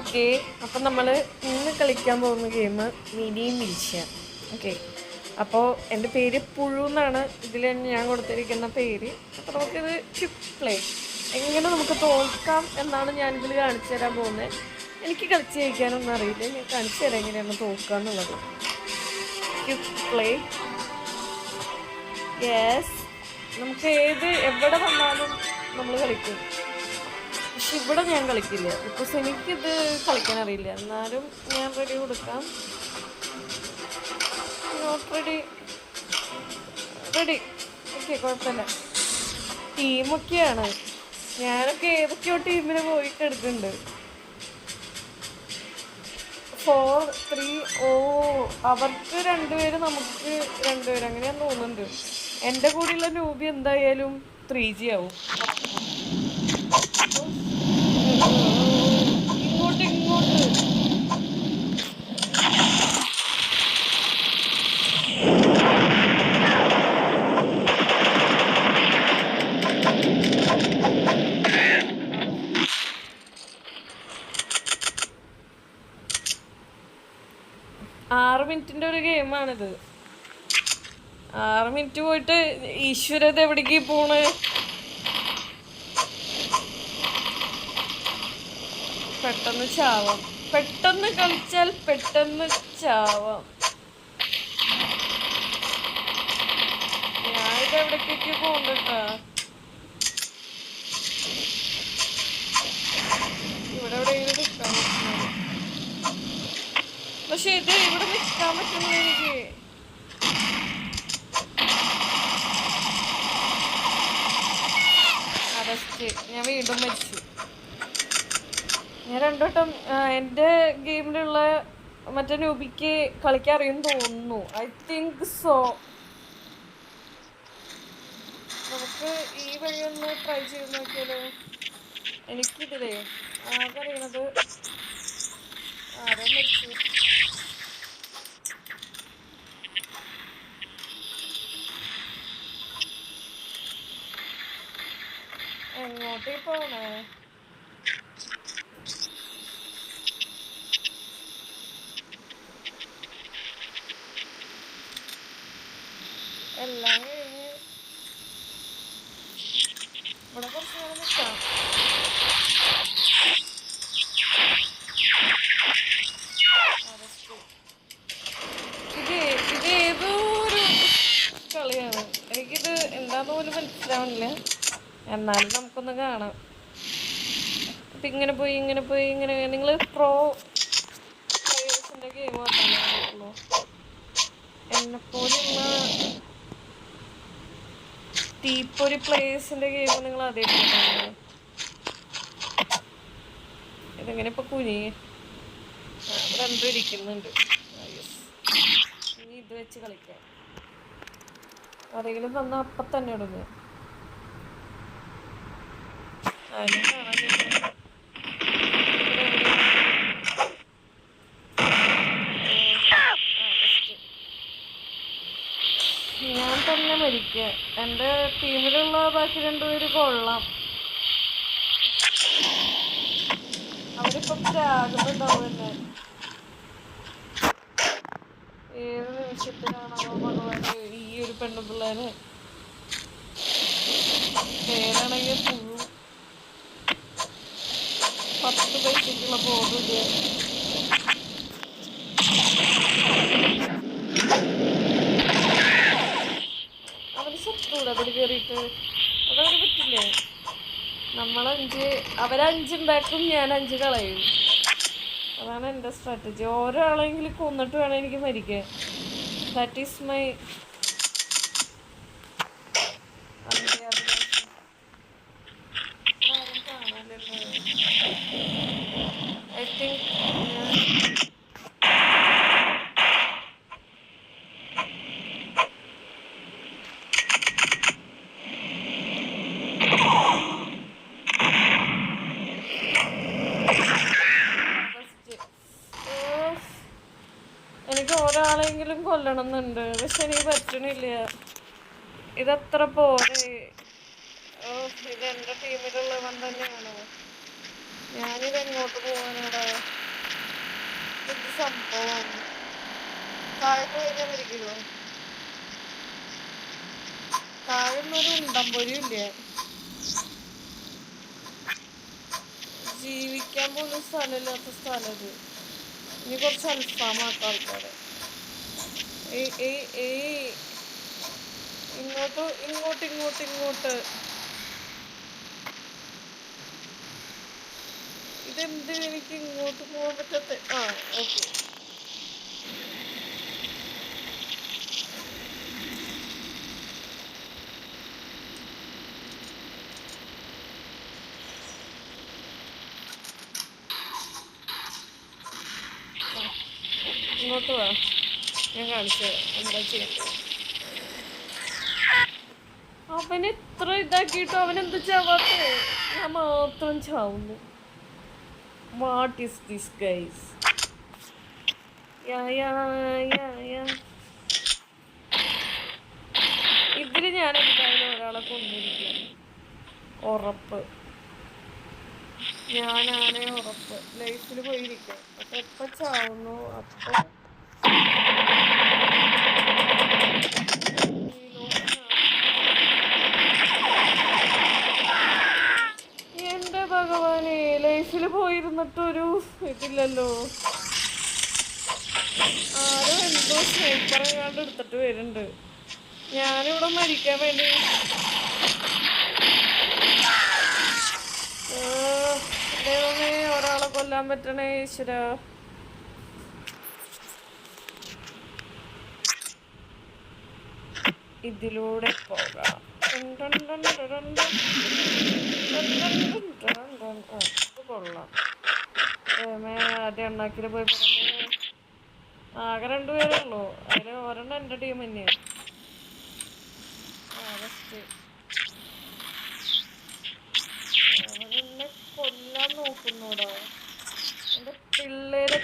Okay, അപ്പം നമ്മൾ ഇന്ന് കളിക്കാൻ പോകുന്ന ഗെയിം മിനി മിൽഷ്യ. ഓക്കെ, അപ്പോൾ എൻ്റെ പേര് പുഴു എന്നാണ് ഇതിൽ ഞാൻ കൊടുത്തിരിക്കുന്ന പേര്. അപ്പോൾ നമുക്കിത് ക്വിക്ക് പ്ലേ, എങ്ങനെ നമുക്ക് തോൽക്കാം എന്നാണ് ഞാനിതിൽ കാണിച്ചു തരാൻ പോകുന്നത്. എനിക്ക് കളിച്ച് ജയിക്കാനൊന്നും അറിയില്ല, ഞാൻ കാണിച്ചു തരാം എങ്ങനെയാണ് തോൽക്കുക എന്നുള്ളത്. Quick play. യെസ്, നമുക്ക് എവിടെ വന്നാലും നമ്മൾ കളിക്കും. പക്ഷെ ഇവിടെ ഞാൻ കളിക്കില്ല, ബിക്കോസ് എനിക്കിത് കളിക്കാൻ അറിയില്ല. എന്നാലും ഞാൻ റെഡി കൊടുക്കാം. Not ready, ready. ഓക്കെ, കുഴപ്പമില്ല. ടീമൊക്കെയാണ്, ഞാനൊക്കെ ഏതൊക്കെയോ ടീമിന് പോയിട്ട് എടുക്കുന്നുണ്ട്. 4-3. ഓ, അവർക്ക് 2 പേര്, നമുക്ക് 2 പേര്, അങ്ങനെയാന്ന് തോന്നുന്നുണ്ട്. എൻ്റെ കൂടെയുള്ള നൂബി എന്തായാലും 3G ആവും. ഇങ്ങോട്ട് 6 മിനിറ്റിൻ്റെ ഒരു ഗെയിമാണിത്. 6 മിനിറ്റ് പോയിട്ട് ഈശ്വരത് എവിടേക്ക് പോണ്? പെട്ടെന്ന് ചാവാം, പെട്ടെന്ന് കളിച്ചാൽ പെട്ടെന്ന് ചാവാം. ഞാനിത് എവിടേക്കൊക്കെ പോകണ്ടട്ടാ. ഇവിടെ എവിടെയെങ്കിലും നിൽക്കാൻ പറ്റുന്നത്, പക്ഷെ ഇത് ഇവിടെ നിൽക്കാൻ പറ്റുന്നില്ല എനിക്ക്. അറസ്റ്റ്, ഞാൻ വീണ്ടും മരിച്ചു. ഞാൻ 2 വട്ടം എൻ്റെ ഗെയിമിലുള്ള മറ്റേ നൂബിക്ക് കളിക്കാൻ അറിയുമെന്ന് തോന്നുന്നു. I think so. നമുക്ക് ഈ വഴി ഒന്ന് ട്രൈ ചെയ്ത് നോക്കിയാലോ. എനിക്കിതിലേ ആകെ അറിയണത് ആരോ മരിച്ചു. എങ്ങോട്ടേ പോണേ? എല്ലാം കഴിഞ്ഞ് ഇവിടെ കുറച്ച് നേരം നിൽക്കാം. ഇത് ഏതോ ഒരു കളിയാണ്, എനിക്കിത് എന്താന്ന് പോലും മനസ്സിലാവണില്ല. എന്നാലും നമുക്കൊന്ന് കാണാം. അപ്പം ഇങ്ങനെ പോയി ഇങ്ങനെ നിങ്ങൾ പ്രോ പ്ലേയേഴ്സിൻ്റെ ഗെയിം മാത്രമേ ഉള്ളൂ. എന്നെപ്പോലുള്ള തീപ്പൊരി പ്ലേയേഴ്സിൻ്റെ ഗെയിം നിങ്ങൾ അതേപോലെ. ഇതെങ്ങനെ ഇപ്പം കുനി ഇവിടെ ഇരിക്കുന്നുണ്ട്. ഇനി ഇത് വെച്ച് കളിക്കാം. ആരെങ്കിലും വന്നാൽ അപ്പം തന്നെ ഇടുന്നു. അതിനെ കാണാൻ ഞാൻ തന്നെ മരിക്കുക. എൻ്റെ ടീമിലുള്ള ബാക്കി 2 പേര് കൊള്ളാം. അവരിപ്പം പ്രാകുന്നുണ്ടാവും എന്നെ. ഏത് നിമിഷത്തിലാണോ ഭഗവാന് ഈ ഒരു പെണ്ണുപിള്ളേന്. പേരാണെങ്കിൽ പുഴു. 10 പൈസക്കുള്ള ബോർഡില്ല. അവര് ശത്രുവിടെ അവിടെ കയറിയിട്ട് അതവര് പറ്റില്ലേ. അവര്5 ഉണ്ടാക്കും, ഞാൻ 5 കളയും. അതാണ് എൻ്റെ സ്ട്രാറ്റജി. ഓരോളെങ്കിലും കൊന്നിട്ട് വേണം എനിക്ക് മരിക്കാൻ. ദാറ്റ് ഈസ് മൈ അഭിലാഷം. ആരും കാണാനല്ലോ. ഐ തിങ്ക് എനിക്ക് ഒരാളെങ്കിലും കൊല്ലണം എന്നുണ്ട്, പക്ഷെ എനിക്ക് പറ്റണില്ല. ഇതത്ര പോരെ. ഇത് എൻ്റെ ടീമിലുള്ളവൻ തന്നെയാണോ? ഞാനിത് എങ്ങോട്ട് പോകാനാടാ? സംഭവം താഴെ പോയി മരിക്കുള്ളൂ. താഴെന്നൊരു ഉണ്ടംപൊരി ഇല്ലേ, ജീവിക്കാൻ പോലും സ്ഥലമില്ലാത്ത സ്ഥലം ഇത്. ഇനി കുറച്ച് അൽഫാമാക്കാം ആൾക്കാരെ. ഇങ്ങോട്ട് ഇങ്ങോട്ട് ഇങ്ങോട്ട് ഇങ്ങോട്ട്. ഇതെന്ത് എനിക്ക് ഇങ്ങോട്ട് പോകാൻ പറ്റാത്ത? ആ ഓക്കെ. ഇങ്ങോട്ട് വാ, ഞാൻ കാണിച്ചു എന്താ ചെയ്യേണ്ടത്. അവൻ എത്ര ഇതാക്കിയിട്ടും അവൻ എന്ത് ചാവാത്തേ? ഞാൻ മാത്രം ചാവുന്നു. What is this guys? ഇതില് ഞാൻ എന്തായാലും ഒരാളെ കൊന്നിരിക്കും, ഉറപ്പ്. ഞാനാണേ ഉറപ്പ് ലൈഫിൽ പോയിരിക്കും. അപ്പൊ എപ്പ ചാവുന്നു അപ്പൊ എന്റെ ഭഗവാനെ, ലൈഫിൽ പോയിരുന്നിട്ടൊരു ഇതില്ലല്ലോ. ആരോ എന്തോ സ്നൈപ്പറെങ്ങാണ്ട് എടുത്തിട്ട് വരുന്നുണ്ട്. ഞാനിവിടെ മരിക്കാൻ വേണ്ടി ദൈവമേ, ഒരാളെ കൊല്ലാൻ പറ്റണേ ഈശ്വര. ഇതിലൂടെ പോകാം. കൊള്ളാം. ആദ്യം എണ്ണാക്കിൽ പോയി പറഞ്ഞു. ആകെ 2 പേരേ ഉള്ളൂ, അതിൽ ഒരെണ്ണം എൻ്റെ ടീം തന്നെയാണ്. അവരെന്നെ കൊല്ലാൻ നോക്കുന്നോടാ. എൻ്റെ പിള്ളേരെ